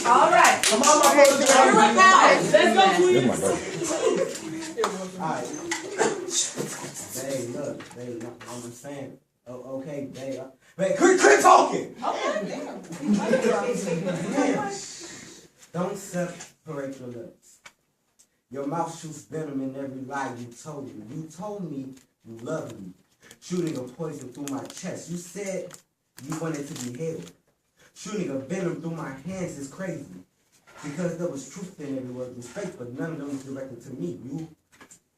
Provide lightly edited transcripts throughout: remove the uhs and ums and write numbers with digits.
All right. Come on, my brother. Let's go, Queen. All right. Babe, look, babe, I'm just saying. Oh, okay, babe. Babe, quit talking. Don't separate your lips. Your mouth shoots venom in every lie you told me. You told me you loved me, shooting a poison through my chest. You said you wanted to be held. Shooting a venom through my hands is crazy. Because there was truth in every word you spoke, but none of them was directed to me. You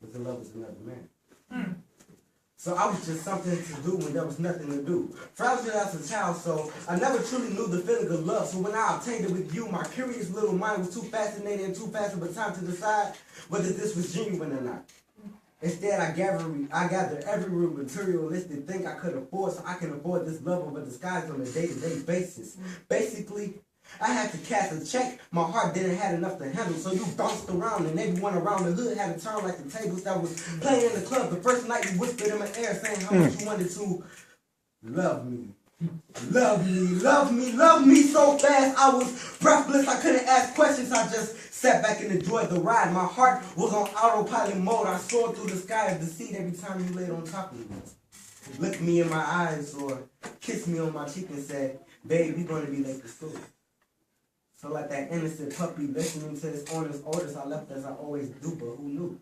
was in love with another man. So I was just something to do when there was nothing to do. Fragile as a child, so I never truly knew the feeling of love. So when I obtained it with you, my curious little mind was too fascinated and too fast of a time to decide whether this was genuine or not. Instead, I gathered every materialistic thing I could afford so I can afford this love of a disguise on a day-to-day basis. Basically, I had to cash a check. My heart didn't have enough to handle, so you bounced around, and everyone around the hood had to turn like the tables that was playing in the club. The first night you whispered in my ear saying how much you wanted to love me. Love me, love me, love me so fast. I was breathless. I couldn't ask questions. I just sat back and enjoyed the ride. My heart was on autopilot mode. I soared through the sky of deceit every time you laid on top of me. Looked me in my eyes or kissed me on my cheek and said, babe, you're going to be late for school. So like that innocent puppy listening to his owner's orders, I left as I always do, but who knew?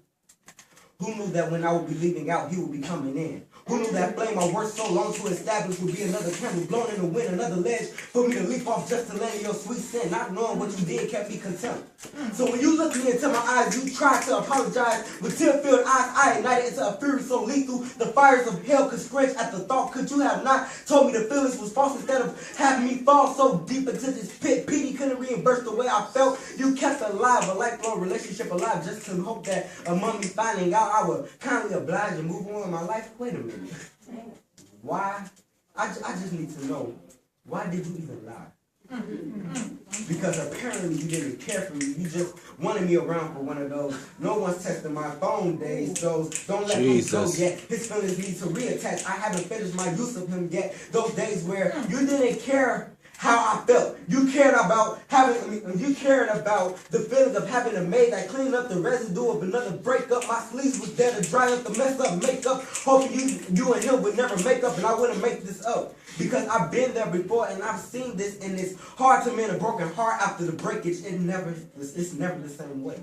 Who knew that when I would be leaving out, he would be coming in? Who knew that flame I worked so long to establish would be another candle blown in the wind, another ledge for me to leap off just to land in your sweet sin? Not knowing what you did kept me content. So when you looked me into my eyes, you tried to apologize. With tear-filled eyes, I ignited into a fury so lethal, the fires of hell could scratch at the thought. Could you have not told me the feelings was false instead of having me fall so deep into this pit? Pity couldn't reimburse the way I felt. You kept alive, a lifelong relationship alive, just to hope that among me finding out I would kindly oblige and move on in my life. Wait a minute. Why? I just need to know, why did you even lie? Because apparently you didn't care for me. You just wanted me around for one of those no one's testing my phone days. Those don't let him go yet. His feelings need to reattach. I haven't finished my use of him yet. Those days where you didn't care how I felt. You cared about the feeling of having a maid that cleaned up the residue of another breakup. My sleeves was there to dry up the mess up makeup. Hoping you and him would never make up, and I wouldn't make this up. Because I've been there before and I've seen this, and it's hard to mend a broken heart after the breakage. It's never the same way.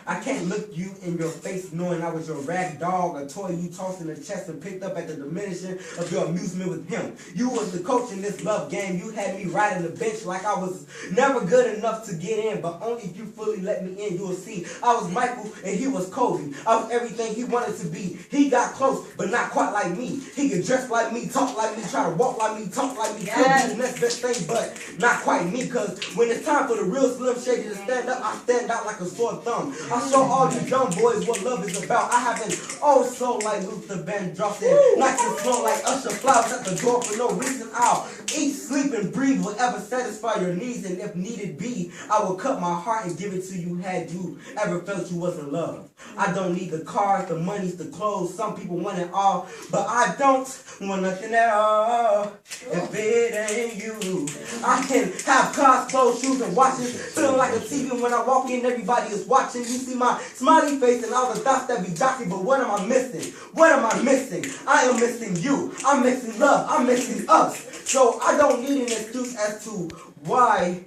I can't look you in your face knowing I was your rag dog, a toy you tossed in the chest and picked up at the diminishing of your amusement with him. You was the coach in this love game. You had me riding the bench like I was never good enough to get in, but only if you fully let me in, you'll see. I was Michael and he was Kobe. I was everything he wanted to be. He got close, but not quite like me. He could dress like me, talk like me, try to walk like me, talk like me, could be the next best thing, but not quite me. Cause when it's time for the real Slim Shady to stand up, I stand out like a sore thumb. I show all you young boys what love is about. I have an old soul like Luther Vandross and nice and slow like Usher Flowers at the door for no reason. I'll eat, sleep, and breathe, whatever satisfy your needs, and if needed be, I will cut my heart and give it to you had you ever felt you wasn't loved. I don't need the cars, the monies, the clothes. Some people want it all, but I don't want nothing at all if it ain't you. I can have cars, clothes, shoes, and watches, feeling like a TV when I walk in, everybody is watching. You see my smiley face and all the thoughts that be jockey, but what am I missing? What am I missing? I am missing you. I'm missing love. I'm missing us. So I don't need an excuse as to why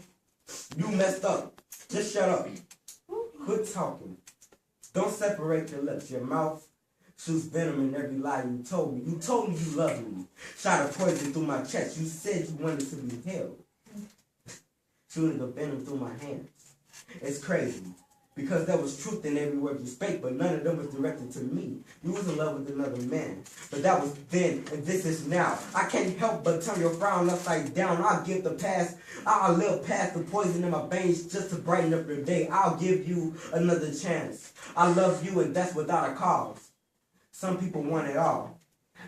you messed up. Just shut up. Quit talking. Don't separate your lips. Your mouth shoots venom in every lie you told me. You told me you loved me. Shot a poison through my chest. You said you wanted to be held. Shooting the venom through my hands. It's crazy. Because there was truth in every word you spake, but none of them was directed to me. You was in love with another man. But that was then, and this is now. I can't help but turn your frown upside down. I'll give the past, I'll live past the poison in my veins just to brighten up your day. I'll give you another chance. I love you, and that's without a cause. Some people want it all,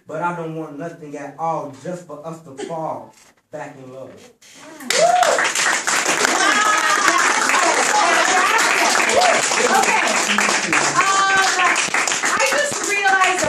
but I don't want nothing at all, just for us to fall back in love. Okay. I just